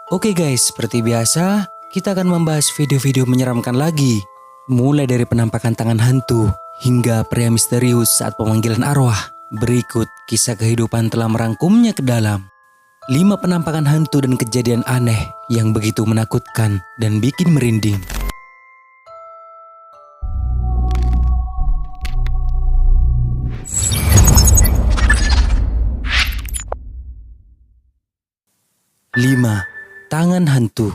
Oke guys, seperti biasa, kita akan membahas video-video menyeramkan lagi. Mulai dari penampakan tangan hantu, hingga pria misterius saat pemanggilan arwah. Berikut kisah kehidupan telah merangkumnya ke dalam 5 penampakan hantu dan kejadian aneh yang begitu menakutkan dan bikin merinding. Lima, tangan hantu.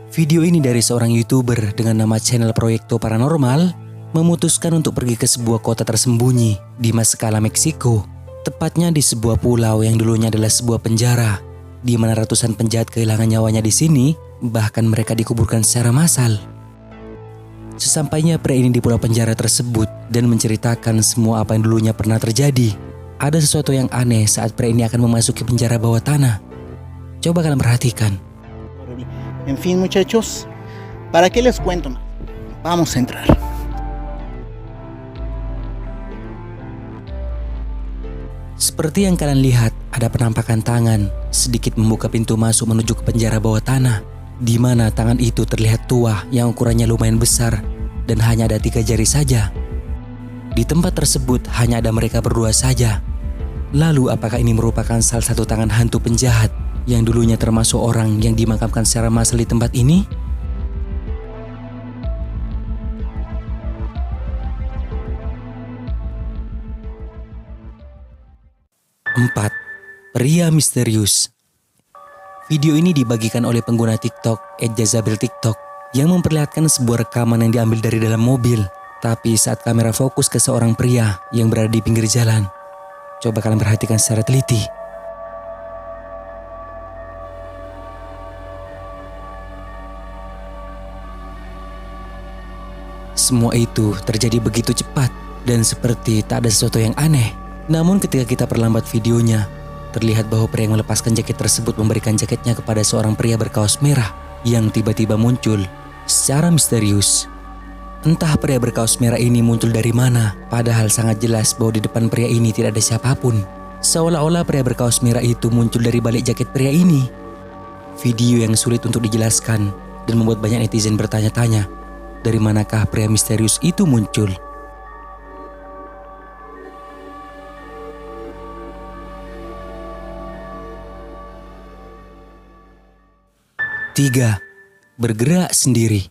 Video ini dari seorang YouTuber dengan nama channel Proyekto Paranormal memutuskan untuk pergi ke sebuah kota tersembunyi di Mascala, Meksiko. Tepatnya di sebuah pulau yang dulunya adalah sebuah penjara, di mana ratusan penjahat kehilangan nyawanya di sini, bahkan mereka dikuburkan secara massal. Sesampainya pria ini di pulau penjara tersebut dan menceritakan semua apa yang dulunya pernah terjadi. Ada sesuatu yang aneh saat pria ini akan memasuki penjara bawah tanah. Coba kalian perhatikan. En fin, muchachos, ¿para qué les cuento más? Vamos a entrar. Seperti yang kalian lihat, ada penampakan tangan sedikit membuka pintu masuk menuju ke penjara bawah tanah, di mana tangan itu terlihat tua yang ukurannya lumayan besar dan hanya ada 3 jari saja. Di tempat tersebut hanya ada mereka berdua saja. Lalu apakah ini merupakan salah satu tangan hantu penjahat yang dulunya termasuk orang yang dimakamkan secara massal di tempat ini? Empat, pria misterius. Video ini dibagikan oleh pengguna TikTok @jazabeltiktok yang memperlihatkan sebuah rekaman yang diambil dari dalam mobil, tapi saat kamera fokus ke seorang pria yang berada di pinggir jalan. Coba kalian perhatikan secara teliti. Semua itu terjadi begitu cepat dan seperti tak ada sesuatu yang aneh. Namun ketika kita perlambat videonya, terlihat bahwa pria yang melepaskan jaket tersebut memberikan jaketnya kepada seorang pria berkaos merah yang tiba-tiba muncul secara misterius. Entah pria berkaos merah ini muncul dari mana, padahal sangat jelas bahwa di depan pria ini tidak ada siapapun. Seolah-olah pria berkaos merah itu muncul dari balik jaket pria ini. Video yang sulit untuk dijelaskan dan membuat banyak netizen bertanya-tanya, dari manakah pria misterius itu muncul? Tiga, bergerak sendiri.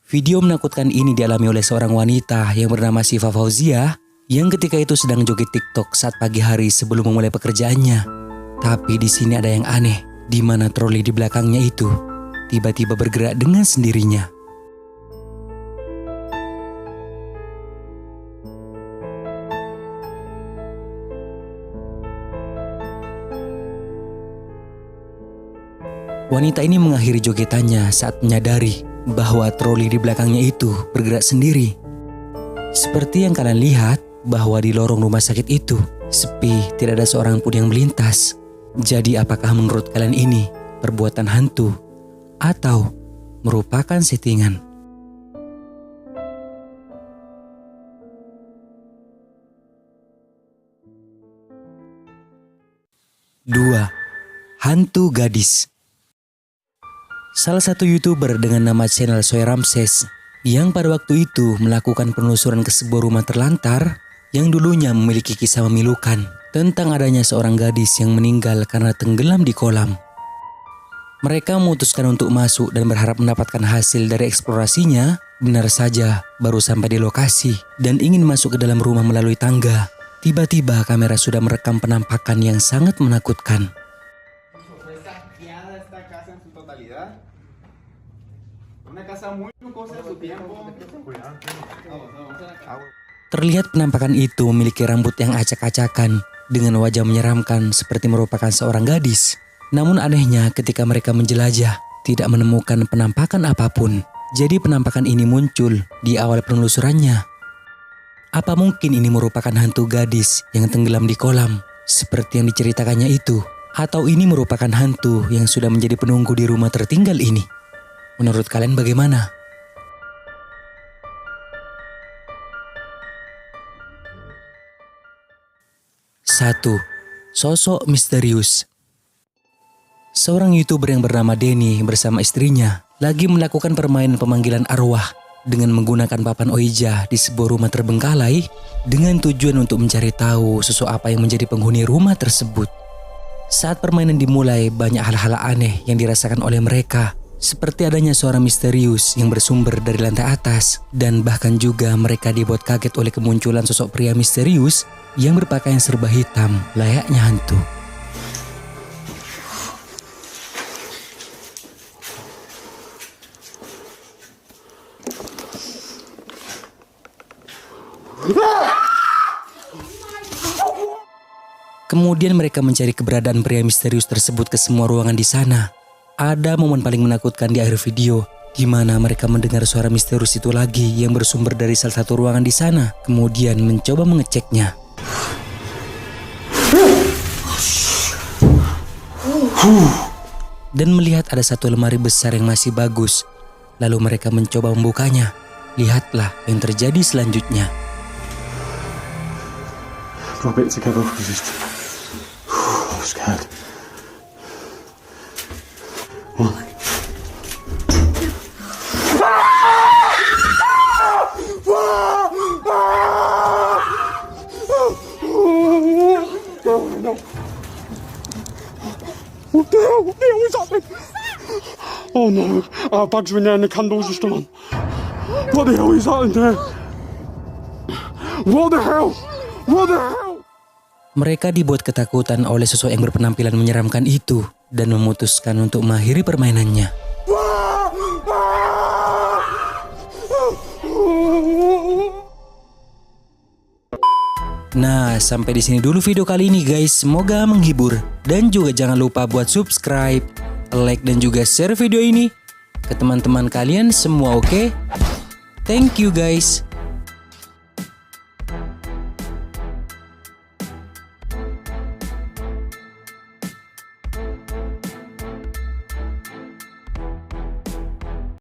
Video menakutkan ini dialami oleh seorang wanita yang bernama Siva Fauzia yang ketika itu sedang joget TikTok saat pagi hari sebelum memulai pekerjaannya. Tapi di sini ada yang aneh, di mana troli di belakangnya itu tiba-tiba bergerak dengan sendirinya. Wanita ini mengakhiri jogetannya saat menyadari bahwa troli di belakangnya itu bergerak sendiri. Seperti yang kalian lihat bahwa di lorong rumah sakit itu sepi, tidak ada seorang pun yang melintas. Jadi apakah menurut kalian ini perbuatan hantu atau merupakan settingan? Dua, hantu gadis. Salah satu YouTuber dengan nama channel Soy Ramses yang pada waktu itu melakukan penelusuran ke sebuah rumah terlantar yang dulunya memiliki kisah memilukan tentang adanya seorang gadis yang meninggal karena tenggelam di kolam. Mereka memutuskan untuk masuk dan berharap mendapatkan hasil dari eksplorasinya. Benar saja, baru sampai di lokasi dan ingin masuk ke dalam rumah melalui tangga, tiba-tiba kamera sudah merekam penampakan yang sangat menakutkan. Terlihat penampakan itu memiliki rambut yang acak-acakan dengan wajah menyeramkan seperti merupakan seorang gadis. Namun anehnya ketika mereka menjelajah, tidak menemukan penampakan apapun. Jadi penampakan ini muncul di awal penelusurannya. Apa mungkin ini merupakan hantu gadis yang tenggelam di kolam seperti yang diceritakannya itu? Atau ini merupakan hantu yang sudah menjadi penunggu di rumah tertinggal ini? Menurut kalian bagaimana? Satu, sosok misterius. Seorang YouTuber yang bernama Denny bersama istrinya lagi melakukan permainan pemanggilan arwah dengan menggunakan papan Ouija di sebuah rumah terbengkalai dengan tujuan untuk mencari tahu sosok apa yang menjadi penghuni rumah tersebut. Saat permainan dimulai, banyak hal-hal aneh yang dirasakan oleh mereka, seperti adanya suara misterius yang bersumber dari lantai atas, dan bahkan juga mereka dibuat kaget oleh kemunculan sosok pria misterius yang berpakaian serba hitam layaknya hantu. Kemudian mereka mencari keberadaan pria misterius tersebut ke semua ruangan di sana. Ada momen paling menakutkan di akhir video, di mana mereka mendengar suara misterius itu lagi yang bersumber dari salah satu ruangan di sana. Kemudian mencoba mengeceknya. Dan melihat ada satu lemari besar yang masih bagus. Lalu mereka mencoba membukanya. Lihatlah yang terjadi selanjutnya. Rub it together because it's scared. What the hell? What the hell is happening? Oh no, our bags are in there and the candles are still on. What the hell is that in there? What the hell? What the hell? Mereka dibuat ketakutan oleh sosok yang berpenampilan menyeramkan itu dan memutuskan untuk mengakhiri permainannya. Nah, sampai di sini dulu video kali ini guys. Semoga menghibur dan juga jangan lupa buat subscribe, like dan juga share video ini ke teman-teman kalian semua, oke? Thank you guys.